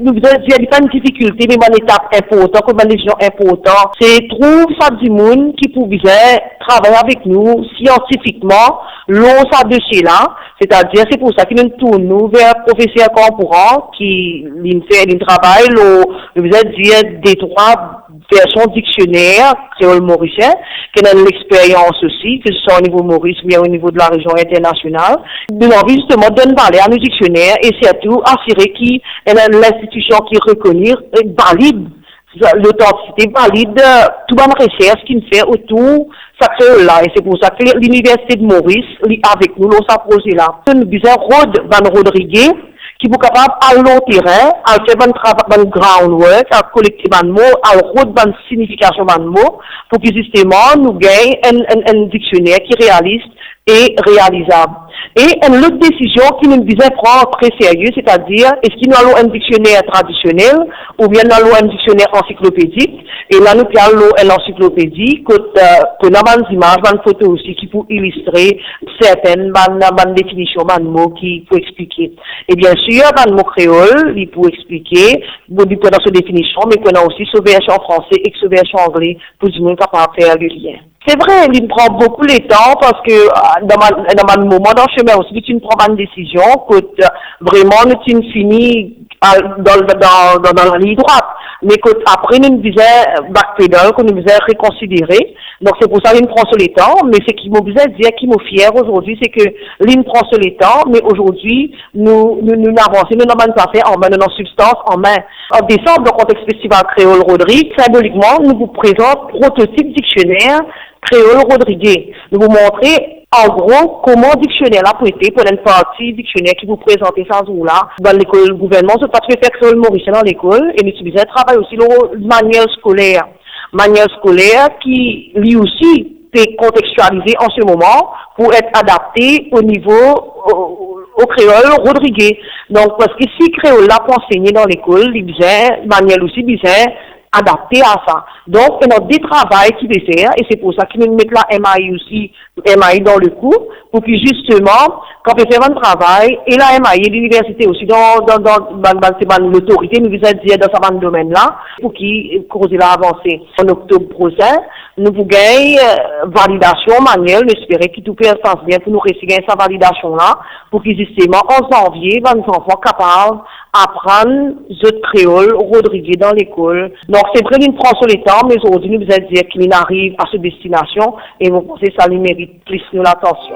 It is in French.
nous vous dire, il n'y a pas une difficulté, mais une étape importante, comme une décision importante, c'est trouver ça du monde qui pouvait travailler avec nous scientifiquement, l'on ça de chez là, c'est-à-dire, c'est pour ça que nous tournons vers le professeur Campourant, qui fait un travail, nous vous dire des trois versions dictionnaires créole mauricien, qui a l'expérience aussi, que ce soit au niveau Maurice, mais au niveau de la région internationale. Nous avons envie justement de parler à nos dictionnaires et surtout assurer qu'il y a l'institution qui est reconnue, valide, l'authenticité valide, toute bonne recherche qu'il fait autour ça créole là. Et c'est pour ça que l'université de Maurice, avec nous, l'on s'approche là. Nous disons Rod Van Rodriguez, qui est capable à long terrain, à faire un travail, un groundwork, à collecter un mot, à redonner une signification d'un mot, pour que justement nous gagnions un dictionnaire qui est réaliste et réalisable. Et une autre décision qui nous disait prendre très sérieux, c'est-à-dire, est-ce qu'il nous allons un dictionnaire traditionnel ou bien nous allons un dictionnaire encyclopédique? Et là, nous allons une encyclopédie que nous avons des images, des photos aussi qui pour illustrer certaines définitions, des mots qui pour expliquer. Et bien sûr, des mots créoles, il pour expliquer, dans sa définition, mais qu'on a aussi sa version français et sa version anglais pour du monde capable de faire le lien. C'est vrai, il me prend beaucoup de temps parce que dans un moment dans le chemin aussi, tu ne prends pas une décision que vraiment tu finis dans la ligne droite. Mais après nous disait backpedal, que nous disait reconsidérer. Donc c'est pour ça qu'il me prend sur les temps. Mais ce qui me disait dire qui me fier aujourd'hui, c'est que l'île prend sur les temps, mais aujourd'hui nous avançons, nous n'avons pas fait en main de nos substances en main. En décembre, dans le contexte festival Créole Rodrigue, symboliquement, nous vous présentons prototype dictionnaire Créole Rodriguez. Nous vous montrer en gros comment dictionnaire a prêté pour une partie dictionnaire qui vous présentait ça jour-là dans l'école du gouvernement. C'est parce que faire Créole mauricien dans l'école et l'utiliser travail aussi le manuel scolaire. Manuel scolaire qui lui aussi est contextualisé en ce moment pour être adapté au niveau au créole Rodriguez. Donc parce que si créole l'a pour enseigner dans l'école, il disait manuel aussi disait adapté à ça. Donc, il y a des travaux qui veut faire, et c'est pour ça qu'ils nous mettent la MAI aussi, MAI dans le coup, pour que justement, quand on fait un travail, et la MAI, l'université aussi, dans l'autorité, nous vous dire dans ce domaine-là, pour qu'ils causent l'avancée. En octobre prochain, nous vous gagnons validation manuelle, j'espère que tout peut se passer bien pour nous réussir sa validation-là, pour que justement, en janvier, les enfants capables d'apprendre le créole Rodriguez dans l'école. Donc, c'est vrai qu'il prend sur les temps, mais aujourd'hui, nous vous dire qu'il arrive à cette destination et vous pensez que ça lui mérite plus de l'attention.